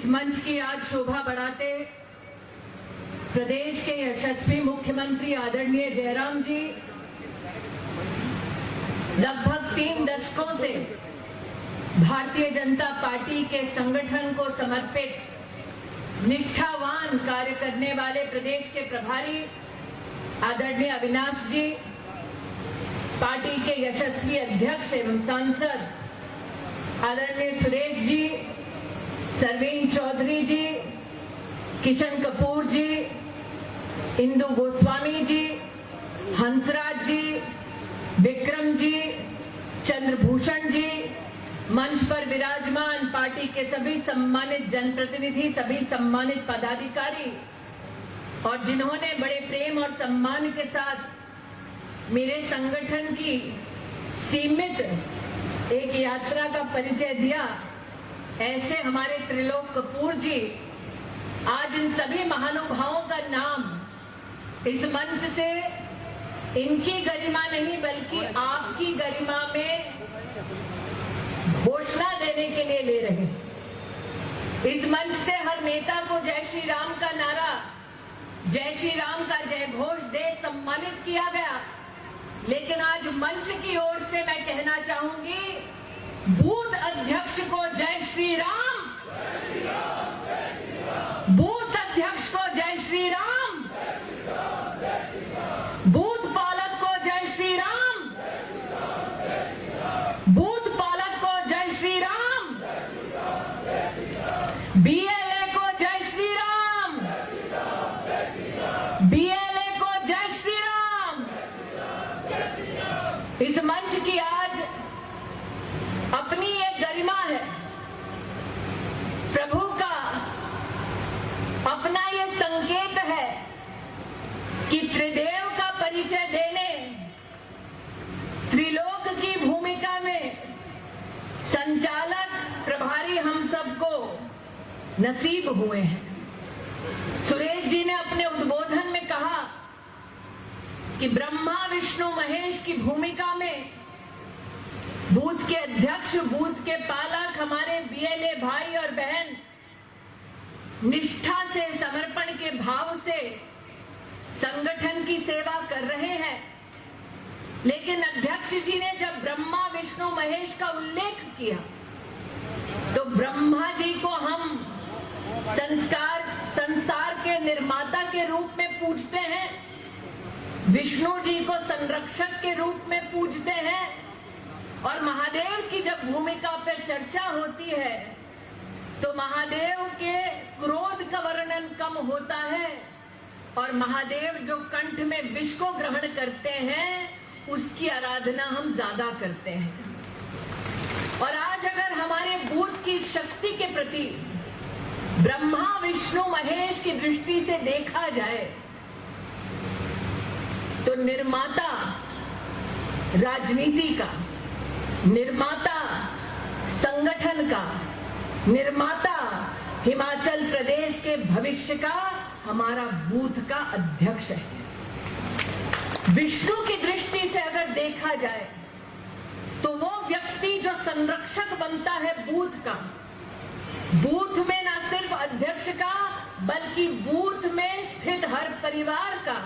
मंच की आज शोभा बढ़ाते प्रदेश के यशस्वी मुख्यमंत्री आदरणीय जयराम जी लगभग 3 दशकों से भारतीय जनता पार्टी के संगठन को समर्पित निष्ठावान कार्य करने वाले प्रदेश के प्रभारी आदरणीय अविनाश जी, पार्टी के यशस्वी अध्यक्ष एवं सांसद आदरणीय सुरेश जी, सरवीन चौधरी जी, किशन कपूर जी, इंदु गोस्वामी जी, हंसराज जी, विक्रम जी, चंद्रभूषण जी, मंच पर विराजमान पार्टी के सभी सम्मानित जनप्रतिनिधि, सभी सम्मानित पदाधिकारी और जिन्होंने बड़े प्रेम और सम्मान के साथ मेरे संगठन की सीमित एक यात्रा का परिचय दिया, ऐसे हमारे त्रिलोक कपूर जी, आज इन सभी महानुभावों का नाम इस मंच से इनकी गरिमा नहीं बल्कि आपकी गरिमा में घोषणा देने के लिए ले रहे हैं। इस मंच से हर नेता को जय श्री राम का नारा, जय श्री राम का जय घोष दे सम्मानित किया गया, लेकिन आज मंच की ओर से मैं कहना चाहूंगी, बूथ अध्यक्ष को जय श्री राम, बूथ अध्यक्ष को जय श्री राम, बूथ पालक को जय श्री राम, बूथ पालक को जय श्री राम, बीएलए को जय श्री राम, बीएलए को जय श्री राम। इस मंच की आज अपनी एक गरिमा है, प्रभु का अपना ये संकेत है कि त्रिदेव का परिचय देने त्रिलोक की भूमिका में संचालक प्रभारी हम सबको नसीब हुए हैं। सुरेश जी ने अपने उद्बोधन में कहा कि ब्रह्मा विष्णु महेश की भूमिका में बूथ के अध्यक्ष, बूथ के पालक, हमारे बीएलए भाई और बहन निष्ठा से, समर्पण के भाव से संगठन की सेवा कर रहे हैं। लेकिन अध्यक्ष जी ने जब ब्रह्मा विष्णु महेश का उल्लेख किया तो ब्रह्मा जी को हम संसार के निर्माता के रूप में पूजते हैं, विष्णु जी को संरक्षक के रूप में पूजते हैं, और महादेव की जब भूमिका पर चर्चा होती है तो महादेव के क्रोध का वर्णन कम होता है और महादेव जो कंठ में विष को ग्रहण करते हैं उसकी आराधना हम ज्यादा करते हैं। और आज अगर हमारे बूथ की शक्ति के प्रति ब्रह्मा विष्णु महेश की दृष्टि से देखा जाए तो निर्माता राजनीति का, निर्माता संगठन का, निर्माता हिमाचल प्रदेश के भविष्य का हमारा बूथ का अध्यक्ष है। विष्णु की दृष्टि से अगर देखा जाए तो वो व्यक्ति जो संरक्षक बनता है बूथ का, बूथ में न सिर्फ अध्यक्ष का बल्कि बूथ में स्थित हर परिवार का,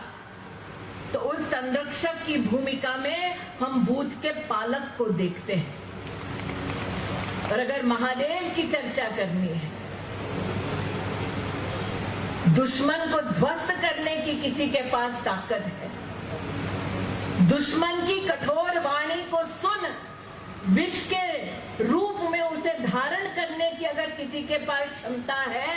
तो उस संरक्षक की भूमिका में हम बूथ के पालक को देखते हैं। और अगर महादेव की चर्चा करनी है, दुश्मन को ध्वस्त करने की किसी के पास ताकत है, दुश्मन की कठोर वाणी को सुन विष के रूप में उसे धारण करने की अगर किसी के पास क्षमता है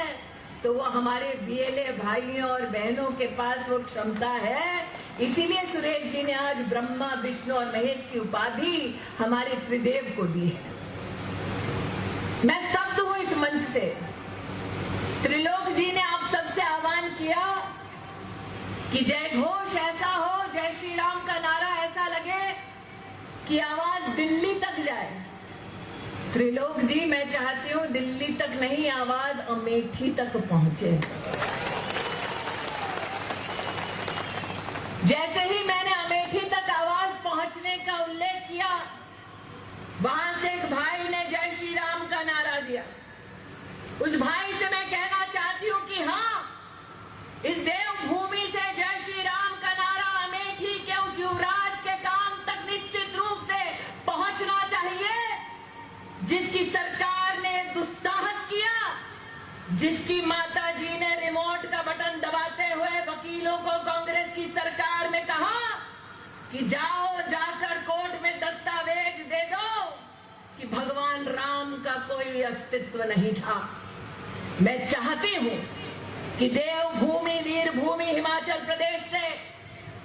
तो वो हमारे बीएलए भाइयों और बहनों के पास वो क्षमता है। इसीलिए सुरेश जी ने आज ब्रह्मा विष्णु और महेश की उपाधि हमारे त्रिदेव को दी है। मैं स्तब्ध हूं इस मंच से। त्रिलोक जी ने आप सबसे आह्वान किया कि जय घोष ऐसा हो, जय श्री राम का नारा ऐसा लगे कि आवाज दिल्ली तक जाए। त्रिलोक जी, मैं चाहती हूं दिल्ली तक नहीं, आवाज अमेठी तक पहुंचे। जैसे ही मैंने अमेठी तक आवाज पहुंचने का उल्लेख किया, वहां से एक भाई ने जय श्री राम का नारा दिया। उस भाई से मैं जिसकी माता जी ने रिमोट का बटन दबाते हुए वकीलों को कांग्रेस की सरकार में कहा कि जाओ जाकर कोर्ट में दस्तावेज दे दो कि भगवान राम का कोई अस्तित्व नहीं था। मैं चाहती हूं कि देवभूमि वीरभूमि हिमाचल प्रदेश से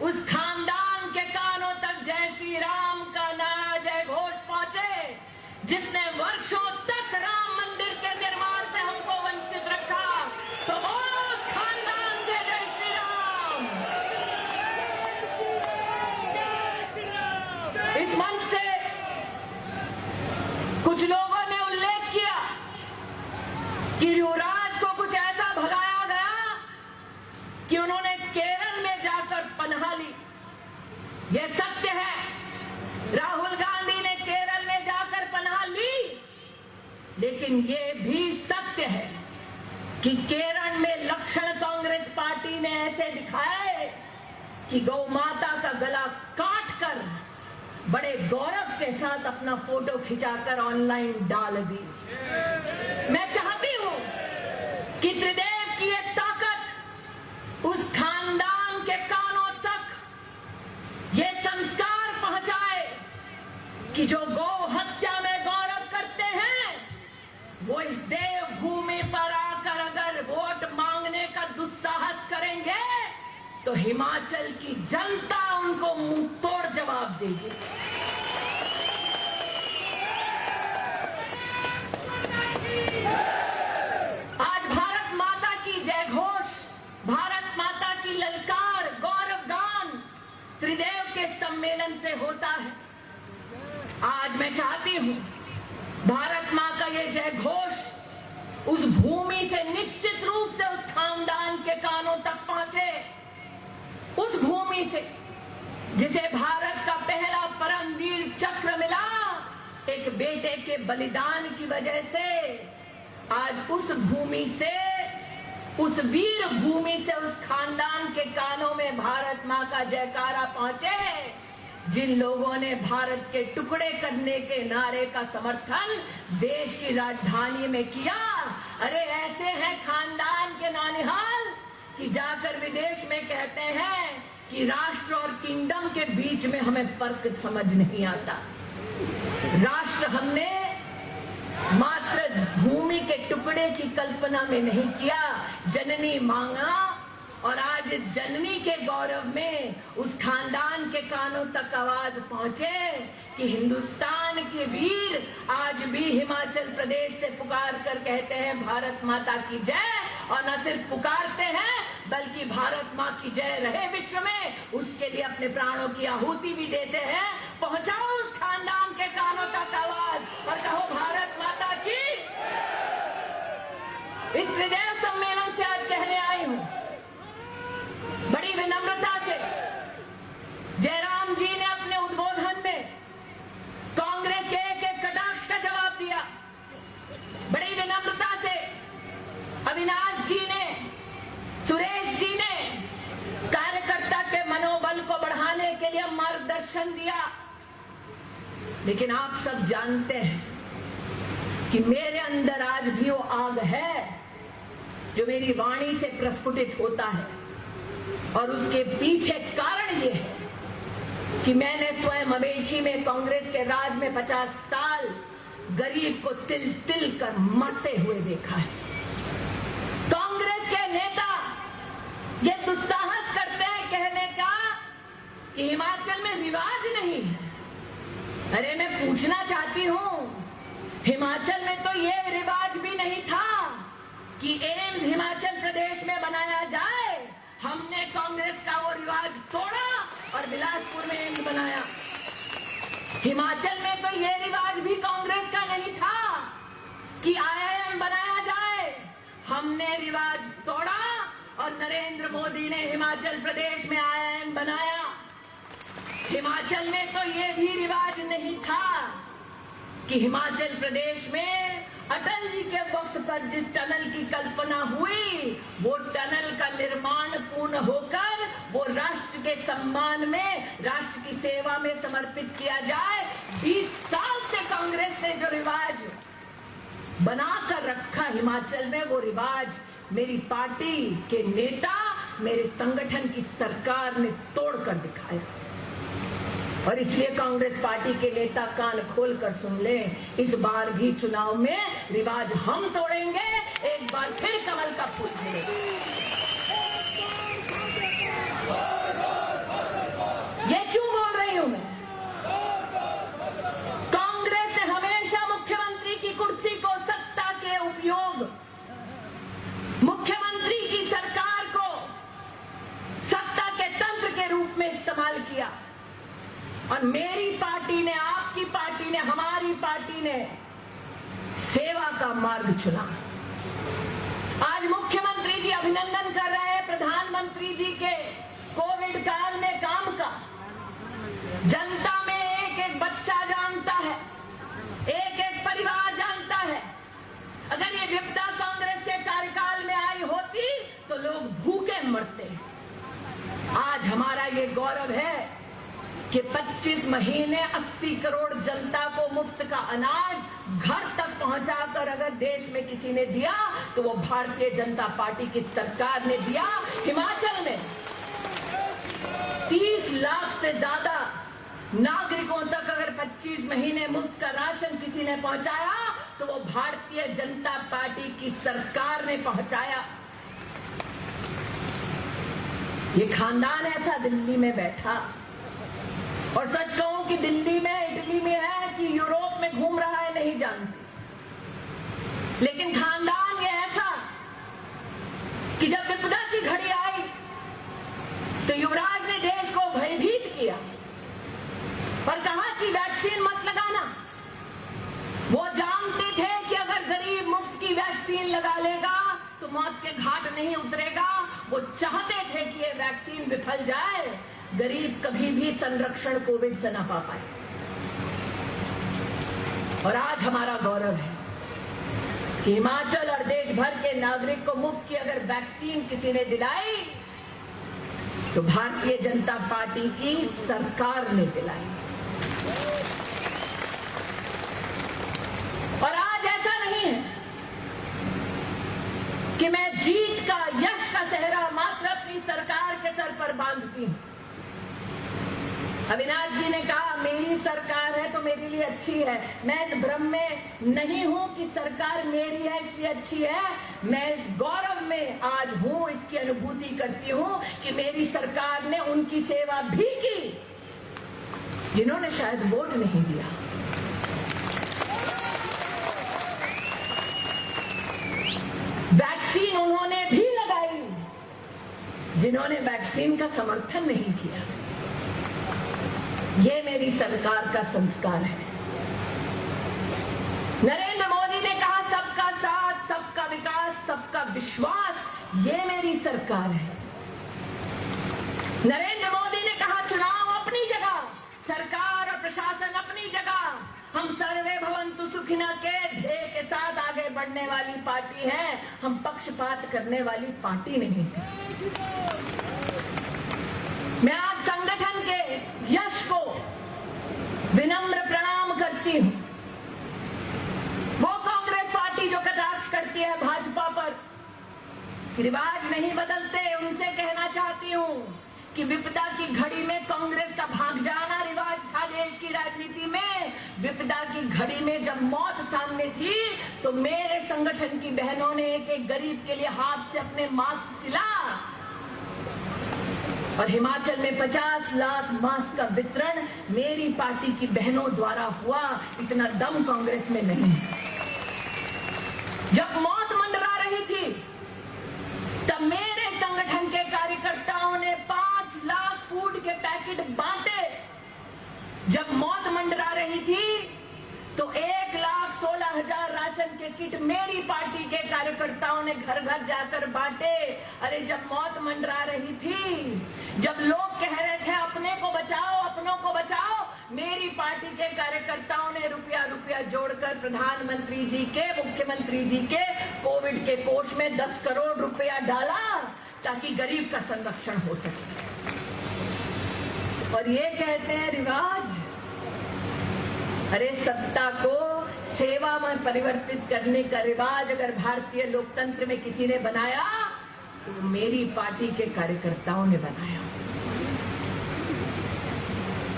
उस खानदान के कानों तक जय श्री राम का नारा जय घोष पहुंचे, जिसने वर्षों तक राम मंदिर के निर्माण से हमको वंचित रखा। तो वो उस खानदान से जय श्री राम। इस मंच से कुछ लोगों ने उल्लेख किया कि युवराज को कुछ ऐसा भगाया गया कि उन्होंने केरल में जाकर पनाह ली। यह सत्य है, राहुल गांधी ने केरल में जाकर पनाह ली, लेकिन यह भी सत्य है कि केरल में लक्षण कांग्रेस पार्टी ने ऐसे दिखाए कि गौ माता का गला काटकर बड़े गौरव के साथ अपना फोटो खिंचाकर ऑनलाइन डाल दी। मैं चाहती हूं कि त्रिदेव की ये ताकत उस खानदान के कानों तक ये संस्कार पहुंचाए कि जो गौ हत्या में गौरव करते हैं वो इस देवभूमि पर आकर अगर वोट मांगने का दुस्साहस करेंगे तो हिमाचल की जनता उनको मुंह तोड़ जवाब देगी। आज भारत माता की जय घोष, भारत माता की ललकार, गौरव गान त्रिदेव के सम्मेलन से होता है। आज मैं चाहती हूं भारत मां का ये जय घोष उस भूमि से निश्चित रूप से उस खानदान के कानों तक पहुंचे, उस भूमि से जिसे भारत का पहला परमवीर चक्र मिला एक बेटे के बलिदान की वजह से। आज उस भूमि से, उस वीर भूमि से उस खानदान के कानों में भारत मां का जयकारा पहुंचे, जिन लोगों ने भारत के टुकड़े करने के नारे का समर्थन देश की राजधानी में किया। अरे ऐसे हैं खानदान के नानिहाल कि जाकर विदेश में कहते हैं कि राष्ट्र और किंगडम के बीच में हमें फर्क समझ नहीं आता। राष्ट्र हमने मात्र भूमि के टुकड़े की कल्पना में नहीं किया, जननी मांगा। और आज इस जननी के गौरव में उस खानदान के कानों तक आवाज पहुंचे कि हिंदुस्तान के वीर आज भी हिमाचल प्रदेश से पुकार कर कहते हैं भारत माता की जय। और न सिर्फ पुकारते हैं बल्कि भारत मां की जय रहे विश्व में, उसके लिए अपने प्राणों की आहुति भी देते हैं। पहुंचाओ उस खानदान के कानों तक आवाज और कहो भारत माता की। इस त्रिदेव सम्मेलन से आज कहने आई हूं बड़ी विनम्रता से। जयराम जी ने अपने उद्बोधन में कांग्रेस के एक एक कटाक्ष का जवाब दिया। बड़ी विनम्रता से अविनाश जी ने, सुरेश जी ने कार्यकर्ता के मनोबल को बढ़ाने के लिए मार्गदर्शन दिया। लेकिन आप सब जानते हैं कि मेरे अंदर आज भी वो आग है जो मेरी वाणी से प्रस्फुटित होता है। और उसके पीछे कारण ये है कि मैंने स्वयं अमेठी में कांग्रेस के राज में 50 साल गरीब को तिल तिल कर मरते हुए देखा है। कांग्रेस के नेता ये दुस्साहस करते हैं कहने का कि हिमाचल में रिवाज नहीं है। अरे मैं पूछना चाहती हूं, हिमाचल में तो ये रिवाज भी नहीं था कि एम्स हिमाचल प्रदेश में बनाया जाए। हमने कांग्रेस का वो रिवाज तोड़ा और बिलासपुर में एम्स बनाया। हिमाचल में तो ये रिवाज भी कांग्रेस का नहीं था कि IIM बनाया जाए। हमने रिवाज तोड़ा और नरेंद्र मोदी ने हिमाचल प्रदेश में IIM बनाया। हिमाचल में तो ये भी रिवाज नहीं था कि हिमाचल प्रदेश में अटल जी के वक्त पर जिस टनल की कल्पना हुई वो टनल का निर्माण पूर्ण होकर वो राष्ट्र के सम्मान में, राष्ट्र की सेवा में समर्पित किया जाए। 20 साल से कांग्रेस ने जो रिवाज बनाकर रखा हिमाचल में, वो रिवाज मेरी पार्टी के नेता, मेरे संगठन की सरकार ने तोड़कर दिखाया। और इसलिए कांग्रेस पार्टी के नेता कान खोलकर सुन ले, इस बार भी चुनाव में रिवाज हम तोड़ेंगे, एक बार फिर कमल का फूल खिलेगा। ये क्यों बोल रही हूं मैं? कांग्रेस ने हमेशा मुख्यमंत्री की कुर्सी को सत्ता के उपयोग, मुख्यमंत्री की सरकार को सत्ता के तंत्र के रूप में इस्तेमाल किया। और मेरी पार्टी ने, आपकी पार्टी ने, हमारी पार्टी ने सेवा का मार्ग चुना। आज मुख्यमंत्री जी अभिनंदन कर रहे हैं प्रधानमंत्री जी के कोविड काल में काम का। जनता में एक एक बच्चा जानता है, एक एक परिवार जानता है। अगर ये विपदा कांग्रेस के कार्यकाल में आई होती तो लोग भूखे मरते। आज हमारा ये गौरव है कि 25 महीने 80 करोड़ जनता को मुफ्त का अनाज घर तक पहुंचाकर अगर देश में किसी ने दिया तो वो भारतीय जनता पार्टी की सरकार ने दिया। हिमाचल में 30 लाख से ज्यादा नागरिकों तक अगर 25 महीने मुफ्त का राशन किसी ने पहुंचाया तो वो भारतीय जनता पार्टी की सरकार ने पहुंचाया। ये खानदान ऐसा दिल्ली में बैठा, और सच कहूं कि दिल्ली में, इटली में है कि यूरोप में घूम रहा है नहीं जानती, लेकिन खानदान ये ऐसा कि जब विपदा की घड़ी आई तो युवराज ने देश को भयभीत किया और कहा कि वैक्सीन मत लगाना। वो जानते थे कि अगर गरीब मुफ्त की वैक्सीन लगा लेगा तो मौत के घाट नहीं उतरेगा। वो चाहते थे कि ये वैक्सीन विफल जाए, गरीब कभी भी संरक्षण कोविड से ना पा पाए। और आज हमारा गौरव है कि हिमाचल और देश भर के नागरिक को मुफ्त की अगर वैक्सीन किसी ने दिलाई तो भारतीय जनता पार्टी की सरकार ने दिलाई। और आज ऐसा नहीं है कि मैं जीत का, यश का सेहरा मात्र अपनी सरकार के सर पर बांधती हूं। अविनाश जी ने कहा मेरी सरकार है तो मेरे लिए अच्छी है। मैं इस भ्रम में नहीं हूं कि सरकार मेरी है इसलिए अच्छी है। मैं इस गौरव में आज हूं, इसकी अनुभूति करती हूं कि मेरी सरकार ने उनकी सेवा भी की जिन्होंने शायद वोट नहीं दिया। वैक्सीन उन्होंने भी लगाई जिन्होंने वैक्सीन का समर्थन नहीं किया। ये मेरी सरकार का संस्कार है। नरेंद्र मोदी ने कहा सबका साथ, सबका विकास, सबका विश्वास, ये मेरी सरकार है। नरेंद्र मोदी ने कहा चुनाव अपनी जगह, सरकार और प्रशासन अपनी जगह, हम सर्वे भवन्तु सुखिनः के ध्येय के साथ आगे बढ़ने वाली पार्टी है, हम पक्षपात करने वाली पार्टी नहीं है। मैं आज संगठन के यश को विनम्र प्रणाम करती हूं। वो कांग्रेस पार्टी जो कटाक्ष करती है भाजपा पर, रिवाज नहीं बदलते, उनसे कहना चाहती हूं कि विपदा की घड़ी में कांग्रेस का भाग जाना रिवाज था देश की राजनीति में। विपदा की घड़ी में जब मौत सामने थी तो मेरे संगठन की बहनों ने एक एक गरीब के लिए हाथ से अपने मास्क सिला और हिमाचल में 50 लाख मास्क का वितरण मेरी पार्टी की बहनों द्वारा हुआ। इतना दम कांग्रेस में नहीं है। जब मौत मंडरा रही थी तब मेरे संगठन के कार्यकर्ताओं ने 5 लाख फूड के पैकेट बांटे। जब मौत मंडरा रही थी तो 1,16,000 राशन के किट मेरी पार्टी के कार्यकर्ताओं ने घर घर जाकर बांटे। अरे जब मौत मंडरा रही थी, जब लोग कह रहे थे अपने को बचाओ, अपनों को बचाओ, मेरी पार्टी के कार्यकर्ताओं ने रुपया रुपया जोड़कर प्रधानमंत्री जी के, मुख्यमंत्री जी के कोविड के कोष में 10 करोड़ रुपया डाला ताकि गरीब का संरक्षण हो सके। और ये कहते हैं रिवाज। अरे सत्ता को सेवा में परिवर्तित करने का रिवाज अगर भारतीय लोकतंत्र में किसी ने बनाया तो मेरी पार्टी के कार्यकर्ताओं ने बनाया।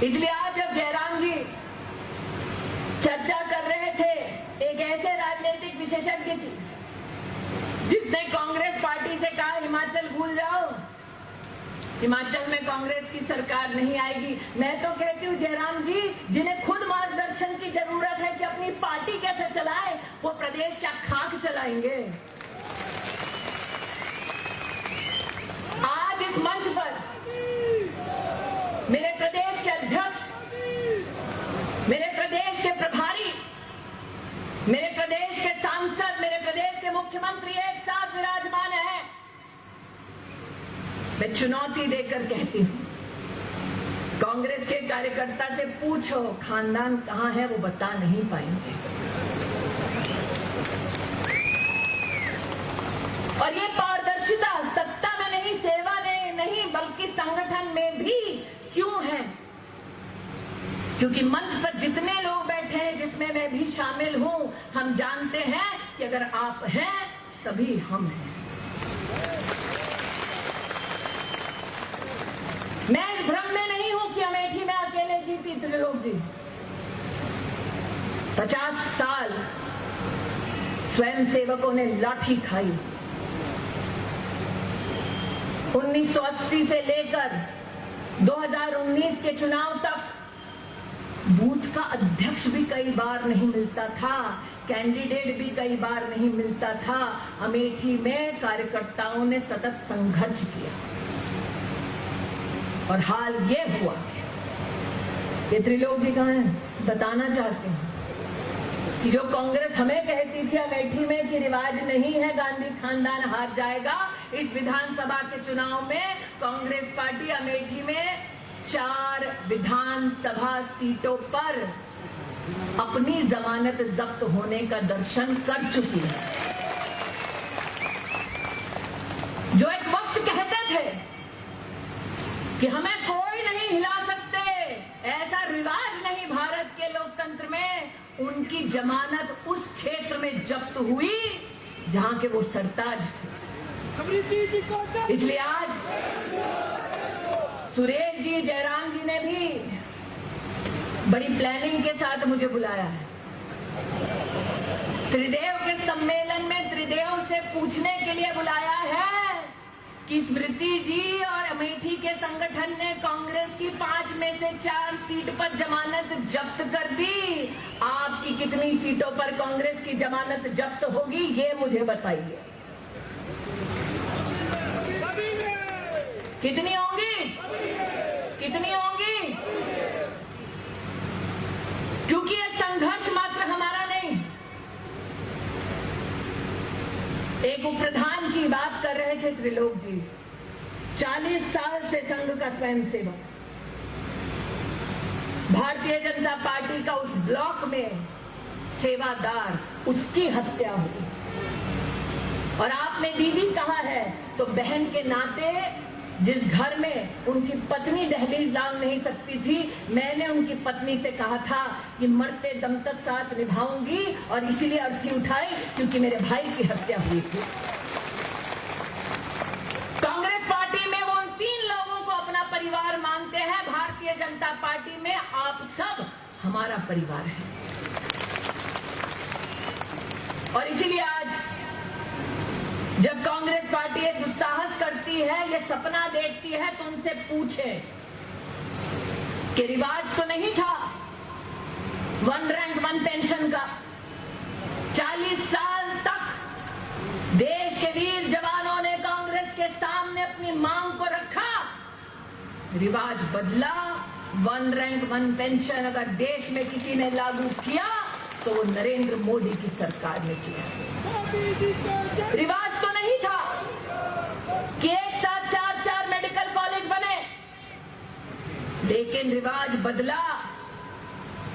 इसलिए आज जब जयराम जी चर्चा कर रहे थे एक ऐसे राजनीतिक विशेषज्ञ की जिसने कांग्रेस पार्टी से कहा हिमाचल भूल जाओ, हिमाचल में कांग्रेस की सरकार नहीं आएगी, मैं तो कहती हूँ जयराम जी जिन्हें खुद मार्गदर्शन की जरूरत है कि अपनी पार्टी कैसे चलाए, वो प्रदेश क्या खाक चलाएंगे। आज इस मंच पर मेरे प्रदेश के अध्यक्ष, मेरे प्रदेश के प्रभारी, मेरे प्रदेश के सांसद, मेरे प्रदेश के मुख्यमंत्री एक साथ विराजमान है। मैं चुनौती देकर कहती हूं, कांग्रेस के कार्यकर्ता से पूछो खानदान कहां है, वो बता नहीं पाएंगे। और ये पारदर्शिता सत्ता में नहीं, सेवा में नहीं, बल्कि संगठन में भी क्यों है? क्योंकि मंच पर जितने लोग बैठे हैं, जिसमें मैं भी शामिल हूं, हम जानते हैं कि अगर आप हैं तभी हम हैं। मैं इस भ्रम में नहीं हूं कि अमेठी में अकेले जीती त्रिलोक जी। 50 साल स्वयं सेवकों ने लाठी खाई। 1980 से लेकर 2019 के चुनाव तक बूथ का अध्यक्ष भी कई बार नहीं मिलता था, कैंडिडेट भी कई बार नहीं मिलता था। अमेठी में कार्यकर्ताओं ने सतत संघर्ष किया और हाल ये हुआ। ये त्रिलोक जी कहां हैं? बताना चाहते हैं कि जो कांग्रेस हमें कहती थी अमेठी में कि रिवाज नहीं है, गांधी खानदान हार जाएगा, इस विधानसभा के चुनाव में कांग्रेस पार्टी अमेठी में 4 विधानसभा सीटों पर अपनी जमानत जब्त होने का दर्शन कर चुकी है। जो एक वक्त कहते थे कि हमें कोई नहीं हिला सकते, ऐसा रिवाज नहीं भारत के लोकतंत्र में, उनकी जमानत उस क्षेत्र में जब्त हुई जहां के वो सरताज थे। इसलिए आज सुरेश जी, जयराम जी ने भी बड़ी प्लानिंग के साथ मुझे बुलाया है। त्रिदेव के सम्मेलन में त्रिदेव से पूछने के लिए बुलाया है कि स्मृति जी और अमेठी के संगठन ने कांग्रेस की 5 में से 4 सीट पर जमानत जब्त कर दी, आपकी कितनी सीटों पर कांग्रेस की जमानत जब्त होगी, ये मुझे बताइए। कितनी होंगी? कितनी होंगी? क्योंकि ये संघर्ष मात्र हमारा नहीं। एक उपप्रधान की बात कर रहे थे त्रिलोक जी, 40 साल से संघ का स्वयंसेवक, भारतीय जनता पार्टी का उस ब्लॉक में सेवादार, उसकी हत्या हुई। और आपने दीदी कहा है तो बहन के नाते जिस घर में उनकी पत्नी दहलीज लांघ नहीं सकती थी, मैंने उनकी पत्नी से कहा था कि मरते दम तक साथ निभाऊंगी, और इसीलिए अर्थी उठाई क्योंकि मेरे भाई की हत्या हुई थी। कांग्रेस पार्टी में वो उन 3 लोगों को अपना परिवार मानते हैं, भारतीय जनता पार्टी में आप सब हमारा परिवार है। और इसीलिए आज जब कांग्रेस पार्टी एक दुस्साहस करती है, ये सपना देखती है, तो उनसे पूछे कि रिवाज तो नहीं था 1 रैंक 1 पेंशन का। 40 साल तक देश के वीर जवानों ने कांग्रेस के सामने अपनी मांग को रखा, रिवाज बदला। 1 रैंक 1 पेंशन अगर देश में किसी ने लागू किया तो वो नरेंद्र मोदी की सरकार ने किया। रिवाज तो नहीं था कि एक साथ 4-4 मेडिकल कॉलेज बने, लेकिन रिवाज बदला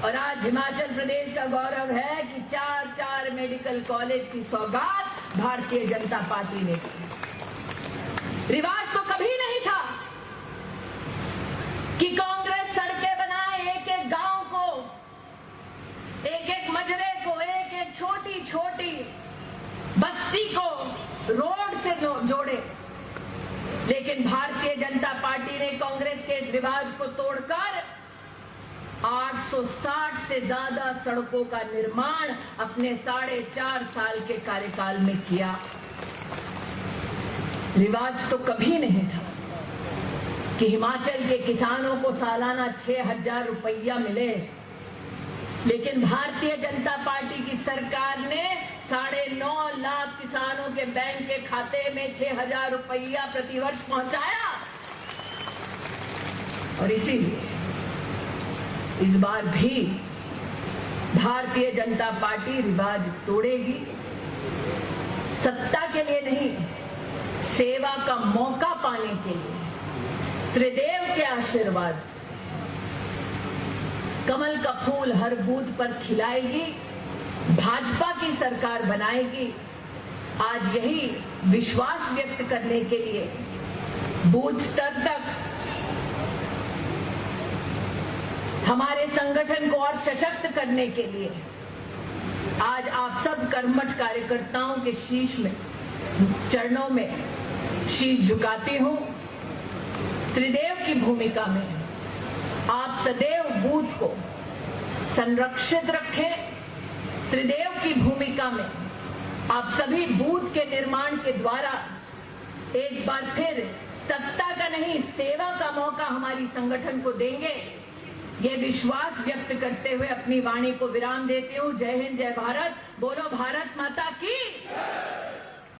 और आज हिमाचल प्रदेश का गौरव है कि 4-4 मेडिकल कॉलेज की सौगात भारतीय जनता पार्टी ने की। रिवाज तो कभी नहीं था कि कांग्रेस सड़कें बनाए, एक-एक गांव को, एक-एक मजरे को, एक 860 से ज्यादा सड़कों का निर्माण अपने 4.5 साल के कार्यकाल में किया। रिवाज तो कभी नहीं था कि हिमाचल के किसानों को सालाना 6,000 रुपया मिले, लेकिन भारतीय जनता पार्टी की सरकार ने 9.5 लाख किसानों के बैंक के खाते में 6,000 रुपया प्रतिवर्ष पहुंचाया। और इसीलिए इस बार भी भारतीय जनता पार्टी रिवाज तोड़ेगी। सत्ता के लिए नहीं, सेवा का मौका पाने के लिए त्रिदेव के आशीर्वाद से कमल का फूल हर बूथ पर खिलाएगी, भाजपा की सरकार बनाएगी। आज यही विश्वास व्यक्त करने के लिए बूथ स्तर तक हमारे संगठन को और सशक्त करने के लिए आज आप सब कर्मठ कार्यकर्ताओं के शीश में, चरणों में शीश झुकाती हूं। त्रिदेव की भूमिका में आप सदैव बूथ को संरक्षित रखें। त्रिदेव की भूमिका में आप सभी बूथ के निर्माण के द्वारा एक बार फिर सत्ता का नहीं, सेवा का मौका हमारी संगठन को देंगे। ये विश्वास व्यक्त करते हुए अपनी वाणी को विराम देती हूँ। जय हिंद, जय भारत। बोलो भारत माता की।